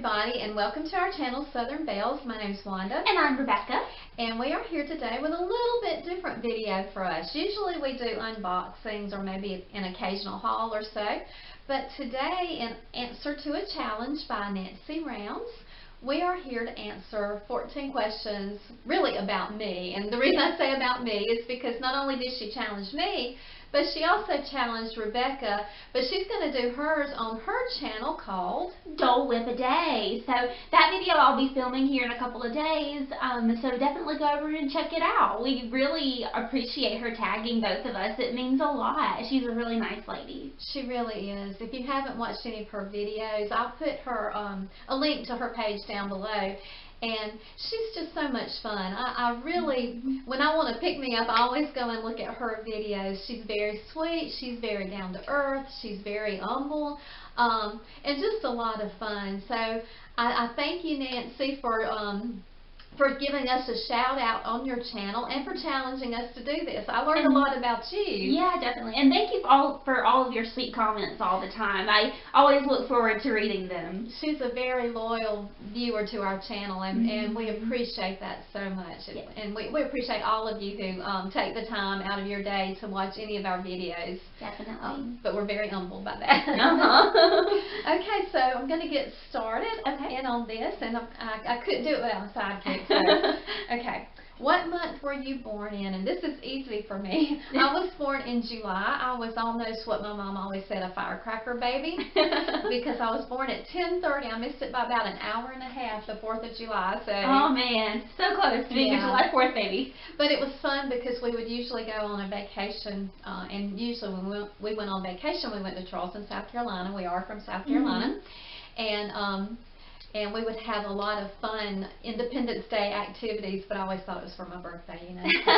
everybody, and welcome to our channel, Southern Belles. My name is Wanda. And I'm Rebekah. And we are here today with a little bit different video for us. Usually we do unboxings or maybe an occasional haul or so. But today, in answer to a challenge by Nancy Rounds, we are here to answer 14 questions really about me. And the reason I say about me is because not only did she challenge me, but she also challenged Rebekah, but she's going to do hers on her channel called Dole Whip a Day. So that video I'll be filming here in a couple of days, so definitely go over and check it out. We really appreciate her tagging both of us. It means a lot. She's a really nice lady. She really is. If you haven't watched any of her videos, I'll put her a link to her page down below. And she's just so much fun. I really, when I want to pick me up, I always go and look at her videos. She's very sweet. She's very down to earth. She's very humble. And just a lot of fun. So I thank you, Nancy, for giving us a shout out on your channel and for challenging us to do this. I learned a lot about you. Yeah, definitely. And thank you for all of your sweet comments all the time. I always look forward to reading them. She's a very loyal viewer to our channel, and we appreciate that so much. Yes. And we appreciate all of you who take the time out of your day to watch any of our videos. Definitely. But we're very humbled by that. Okay, so I'm going to get started in on this, and I couldn't do it without a sidekick. So, okay, what month were you born in? And this is easy for me. I was born in July. I was almost what my mom always said, a firecracker baby, because I was born at 10:30. I missed it by about an hour and a half, the 4th of July. So. Oh man, so close to being a July 4th baby. But it was fun because we would usually go on a vacation, and usually when we went on vacation, we went to Charleston, South Carolina. We are from South Carolina, and we would have a lot of fun Independence Day activities, but I always thought it was for my birthday, you know. So,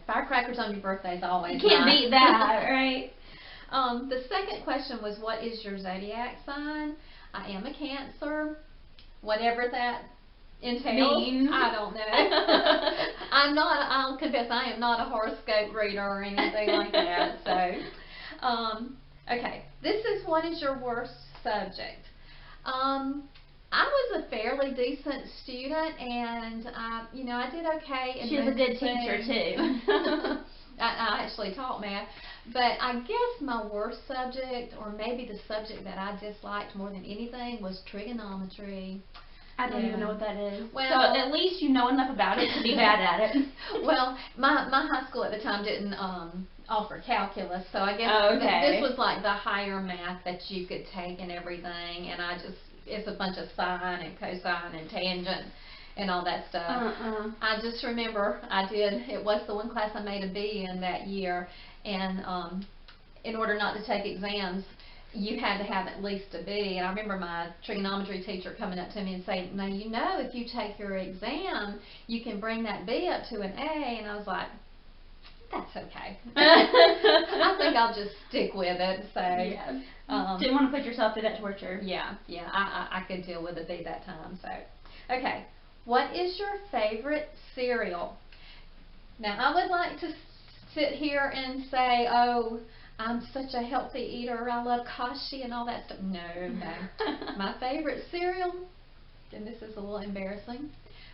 firecrackers on your birthday is always You can't beat that, right? The second question was, what is your zodiac sign? I am a Cancer, whatever that entails. I don't know. I'll confess, I am not a horoscope reader or anything like that. So, okay, this is, what is your worst subject? I was a fairly decent student, and I did okay. She's a good teacher too. I actually taught math, but I guess my worst subject, or maybe the subject that I disliked more than anything, was trigonometry. I don't even know what that is. Well, so at least you know enough about it to be bad at it. Well, my high school at the time didn't offer calculus, so I guess this was like the higher math that you could take and everything, and it's a bunch of sine and cosine and tangent and all that stuff. I just remember it was the one class I made a B in that year, and in order not to take exams, you had to have at least a B. And I remember my trigonometry teacher coming up to me and saying, now if you take your exam, you can bring that B up to an A. And I was like, that's okay. I think I'll just stick with it. So didn't want to put yourself through that torture. Yeah, I could deal with a B that time. So, okay, what is your favorite cereal? Now, I would like to sit here and say, oh, I'm such a healthy eater, I love Kashi and all that stuff. No. My favorite cereal, and this is a little embarrassing,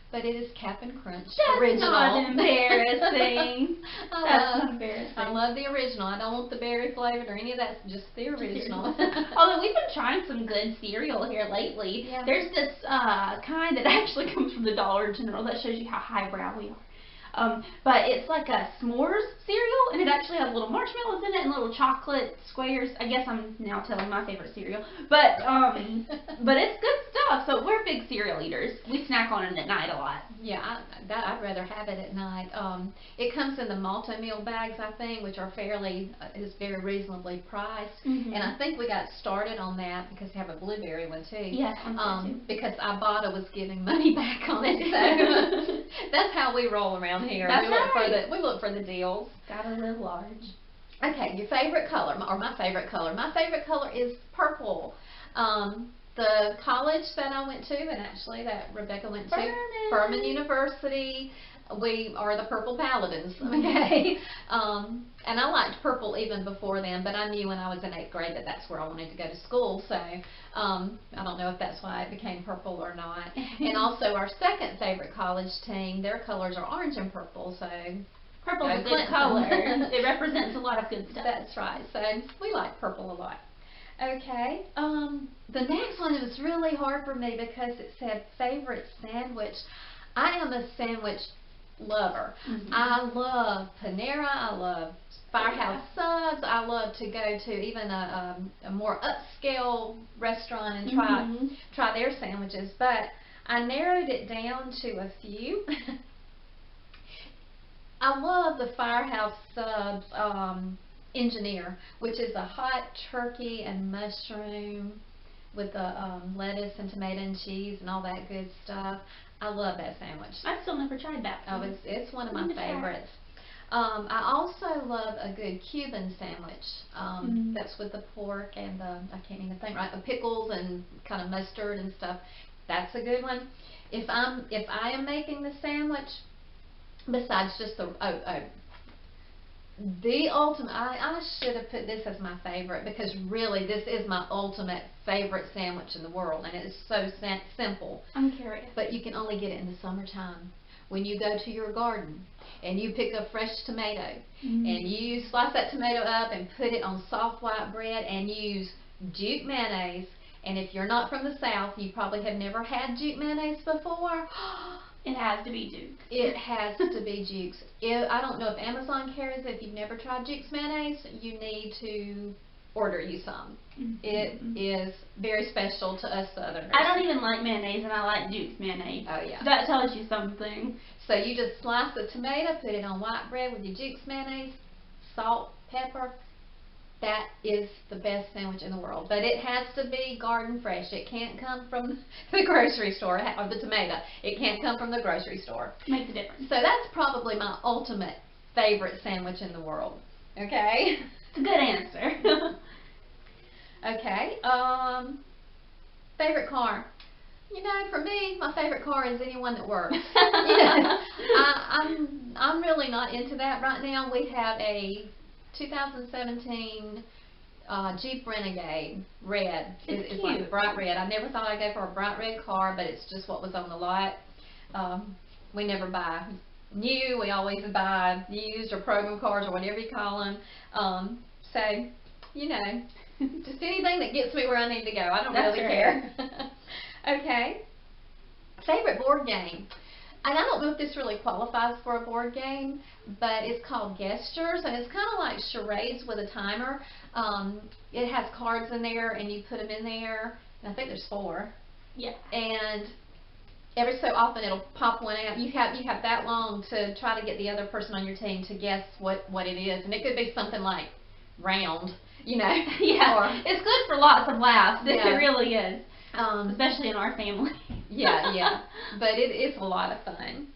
but it is Cap'n Crunch original. That's not embarrassing. That's not embarrassing. I love the original. I don't want the berry flavored or any of that, just the original. Although we've been trying some good cereal here lately. Yeah. There's this kind that actually comes from the Dollar General that shows you how highbrow we are. But it's like a s'mores cereal, and it actually has little marshmallows in it and little chocolate squares. I guess I'm now telling my favorite cereal, but it's good stuff. So we're big cereal eaters. We snack on it at night a lot. Yeah, I'd rather have it at night. It comes in the multi-meal bags, I think, which are is very reasonably priced. And I think we got started on that because they have a blueberry one too. Yeah, because Ibotta was giving money back on it. So that's how we roll around here. That's we look for the deals. Gotta live large. Okay, your favorite color, or my favorite color. My favorite color is purple. The college that I went to, and actually that Rebekah went to, Furman University, We are the Purple Paladins, okay? And I liked purple even before then, but I knew when I was in 8th grade that that's where I wanted to go to school, so I don't know if that's why it became purple or not. And also our second favorite college team, their colors are orange and purple, so purple's a good color. It represents a lot of good stuff. That's right, so we like purple a lot. Okay, the next one was really hard for me because it said favorite sandwich. I am a sandwich lover. I love Panera, I love Firehouse Subs, I love to go to even a more upscale restaurant and try their sandwiches, but I narrowed it down to a few. I love the Firehouse Subs Engineer, which is a hot turkey and mushroom with the lettuce and tomato and cheese and all that good stuff. I love that sandwich. I've still never tried that. Oh, it's one of my favorites. I also love a good Cuban sandwich. That's with the pork and the, I can't even think right, the pickles and kind of mustard and stuff. That's a good one. If I am making the sandwich, besides just the ultimate, I should have put this as my favorite because really this is my ultimate favorite sandwich in the world, and it is so simple. I'm curious. But you can only get it in the summertime. When you go to your garden and you pick a fresh tomato and you slice that tomato up and put it on soft white bread and use Duke mayonnaise, and if you're not from the South, you probably have never had Duke mayonnaise before. It has to be Duke's. It has to be Duke's. I don't know if Amazon carries it. If you've never tried Duke's mayonnaise, you need to order you some. It is very special to us Southerners. I don't even like mayonnaise, and I like Duke's mayonnaise. Oh, yeah. That tells you something. So you just slice the tomato, put it on white bread with your Duke's mayonnaise, salt, pepper. That is the best sandwich in the world. But it has to be garden fresh. It can't come from the grocery store, or the tomato. It can't come from the grocery store. Makes a difference. So that's probably my ultimate favorite sandwich in the world. Okay? It's a good answer. Okay. Favorite car. You know, for me, my favorite car is anyone that works. You know, I'm really not into that right now. We have a 2017 Jeep Renegade red. It's like bright red. I never thought I'd go for a bright red car, but it's just what was on the lot. We never buy new. We always buy used or program cars or whatever you call them. So, you know, just anything that gets me where I need to go. I don't really care. Okay. Favorite board game. And I don't know if this really qualifies for a board game, but it's called Gestures, and it's kind of like charades with a timer. It has cards in there, and you put them in there, and I think there's 4. Yeah. And every so often it'll pop one out. You have that long to try to get the other person on your team to guess what it is, and it could be something like round, you know. Yeah. Or, it's good for lots of laughs. Yeah. It really is. Especially in our family. Yeah. But it's a lot of fun.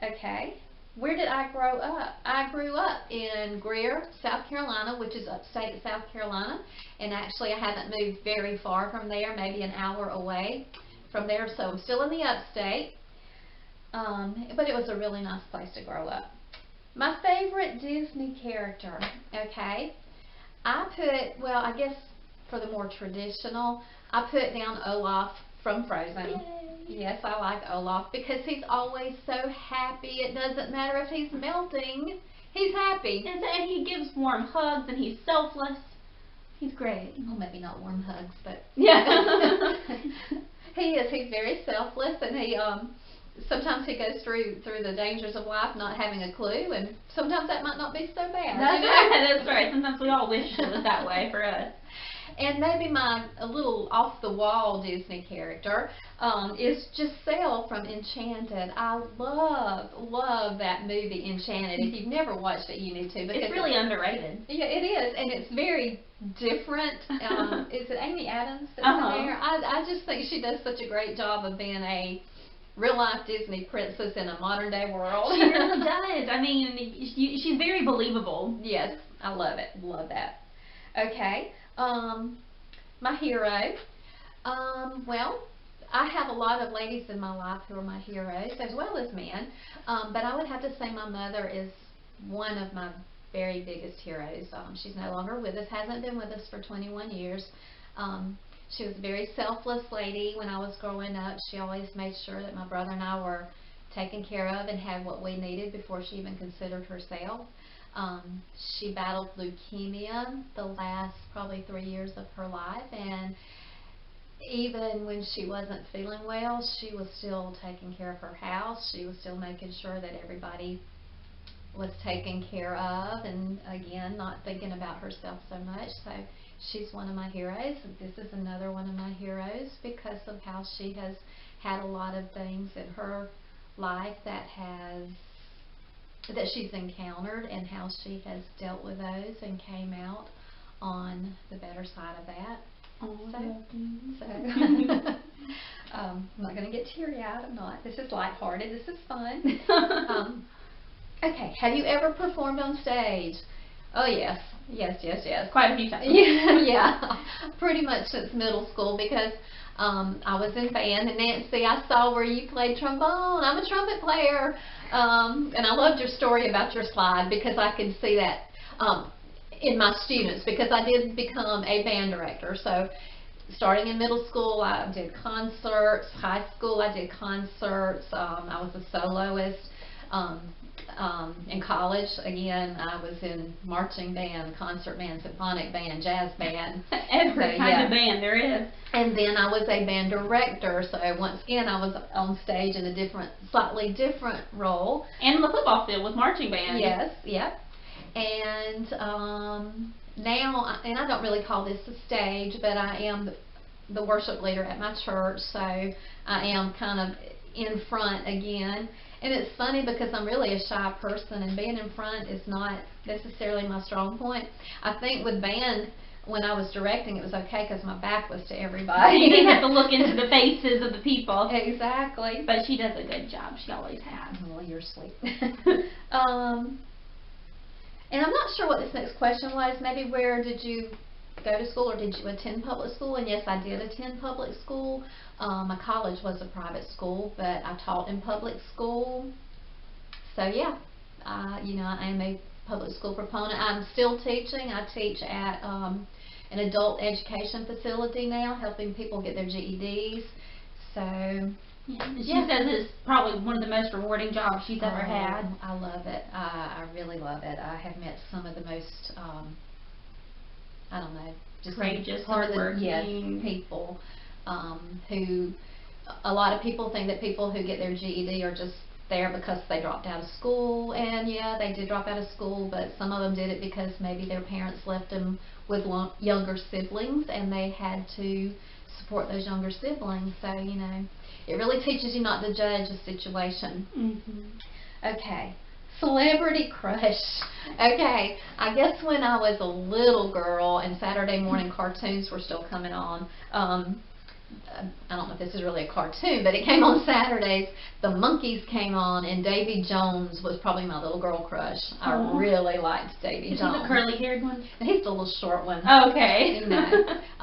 Okay. Where did I grow up? I grew up in Greer, South Carolina, which is upstate South Carolina. And actually I haven't moved very far from there, maybe an hour away from there. So I'm still in the upstate. But it was a really nice place to grow up. My favorite Disney character. Okay. I guess for the more traditional, I put down Olaf from Frozen. Yay. Yes, I like Olaf because he's always so happy. It doesn't matter if he's melting. He's happy. And he gives warm hugs, and he's selfless. He's great. Well, maybe not warm hugs, but yeah. he is. He's very selfless, and he sometimes he goes through the dangers of life not having a clue, and sometimes that might not be so bad. That's right. Sometimes we all wish it was that way for us. And maybe a little off-the-wall Disney character is Giselle from Enchanted. I love that movie, Enchanted. If you've never watched it, you need to. It's really underrated. Yeah, it is, and it's very different. Is it Amy Adams that's in there? I just think she does such a great job of being a real-life Disney princess in a modern-day world. She really does. I mean, she's very believable. Yes, I love it. Love that. Okay. My hero. Well, I have a lot of ladies in my life who are my heroes, as well as men. But I would have to say my mother is one of my very biggest heroes. She's no longer with us, hasn't been with us for 21 years. She was a very selfless lady when I was growing up. She always made sure that my brother and I were taken care of and had what we needed before she even considered herself. She battled leukemia the last probably 3 years of her life, and even when she wasn't feeling well, she was still taking care of her house. She was still making sure that everybody was taken care of, and again, not thinking about herself so much. So she's one of my heroes. This is another one of my heroes because of how she has had a lot of things in her life that she's encountered, and how she has dealt with those and came out on the better side of that. I'm not going to get teary-eyed. I'm not. This is lighthearted. This is fun. Okay. Have you ever performed on stage? Oh, yes. Yes. Quite a few times. Yeah. Pretty much since middle school, because I was in band, and Nancy, I saw where you played trombone. I'm a trumpet player. And I loved your story about your slide, because I could see that in my students, because I did become a band director. So starting in middle school, I did concerts. High school, I did concerts. I was a soloist. In college, again, I was in marching band, concert band, symphonic band, jazz band. Every kind of band there is. And then I was a band director, so once again I was on stage in a slightly different role. And in the football field with marching band. Yes, yep. And now, and I don't really call this a stage, but I am the worship leader at my church, so I am kind of in front again. And it's funny because I'm really a shy person, and being in front is not necessarily my strong point. I think with band, when I was directing, it was okay because my back was to everybody. You didn't have to look into the faces of the people. Exactly. But she does a good job. She always has. Well, you're sweet. And I'm not sure what this next question was. Maybe where did you go to school, or did you attend public school? And yes, I did attend public school. My college was a private school, but I taught in public school. So yeah, you know, I am a public school proponent. I'm still teaching. I teach at an adult education facility now, helping people get their GEDs. So yeah, she says it's probably one of the most rewarding jobs she's ever had. I love it. I really love it. I have met some of the most I don't know, just courageous, hardworking people who, a lot of people think that people who get their GED are just there because they dropped out of school, and yeah, they did drop out of school, but some of them did it because maybe their parents left them with younger siblings, and they had to support those younger siblings. So, you know, it really teaches you not to judge a situation. Mm-hmm. Okay. Celebrity crush. Okay, I guess when I was a little girl and Saturday morning cartoons were still coming on, I don't know if this is really a cartoon, but it came on Saturdays. The Monkees came on, and Davy Jones was probably my little girl crush. I really liked Davy Jones. Is he the curly-haired one? He's the little short one. Oh, okay. You know,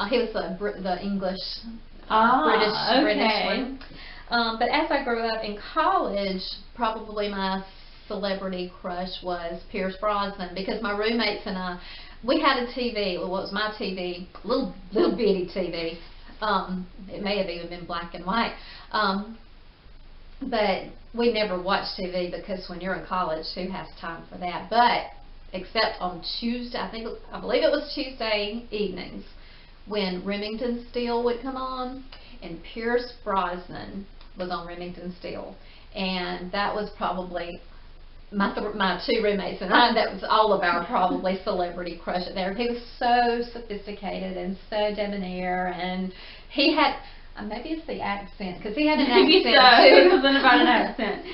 he was the English, British one. But as I grew up in college, probably my celebrity crush was Pierce Brosnan, because my roommates and I, we had a TV. Well, it was my TV, little bitty TV. It may have even been black and white. But we never watched TV, because when you're in college, who has time for that? But except on Tuesday, I believe it was Tuesday evenings, when Remington Steele would come on, and Pierce Brosnan was on Remington Steele, and that was probably my two roommates and I, that was all of our probably celebrity crush there. He was so sophisticated and so debonair, and he had, maybe it's the accent, because he had an accent too. Something about an accent.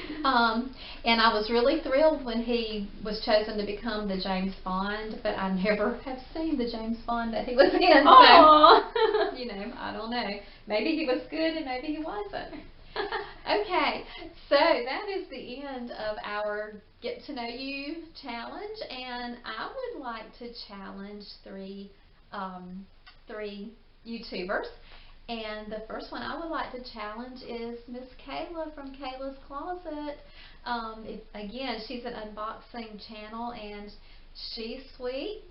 And I was really thrilled when he was chosen to become the James Bond, but I never have seen the James Bond that he was in. So, you know, I don't know. Maybe he was good and maybe he wasn't. Okay, so that is the end of our Get to Know You challenge, and I would like to challenge three YouTubers, And the first one I would like to challenge is Miss Kayla from Kayla's Closet. Again, she's an unboxing channel, and she's sweet.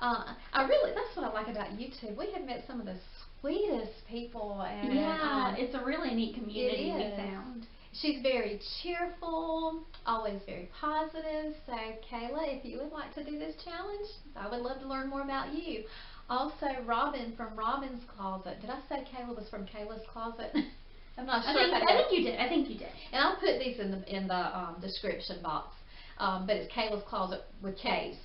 That's what I like about YouTube. We have met some of the sweetest people, and yeah, it's a really neat community we found. She's very cheerful, always very positive. So Kayla, if you would like to do this challenge, I would love to learn more about you. Also, Robyn from Robyn's Closet. Did I say Kayla was from Kayla's Closet? I'm not sure. I think you did. I think you did. And I'll put these in the description box. But it's Kayla's Closet with K's.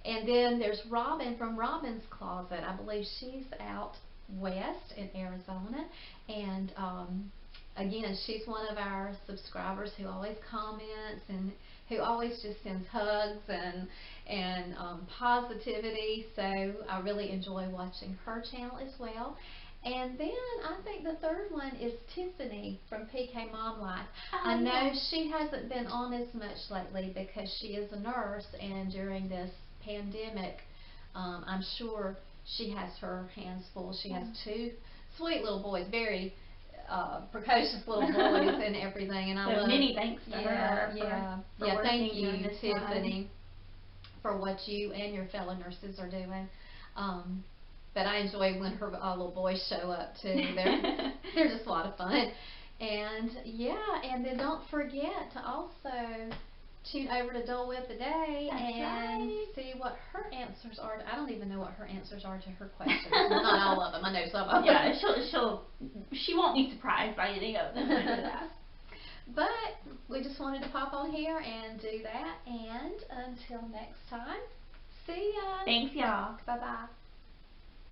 And then there's Robyn from Robyn's Closet. I believe she's out west in Arizona. And again, she's one of our subscribers who always comments and who always just sends hugs and positivity. So I really enjoy watching her channel as well. And then I think the third one is Tiffany from PK Mom Life. I know she hasn't been on as much lately because she is a nurse, and during this pandemic, I'm sure she has her hands full. She has two sweet little boys, very precocious little boys and everything, and I love many thanks to her for thank you, Tiffany, for what you and your fellow nurses are doing. But I enjoy when her little boys show up too. They're just a lot of fun. And and then don't forget to also tune over to Dole Whip today and see what her answers are. I don't even know what her answers are to her questions. Well, not all of them. I know some of them. Yeah, she won't be surprised by any of them. But we just wanted to pop on here and do that. And until next time, see ya. Thanks, y'all. Bye-bye.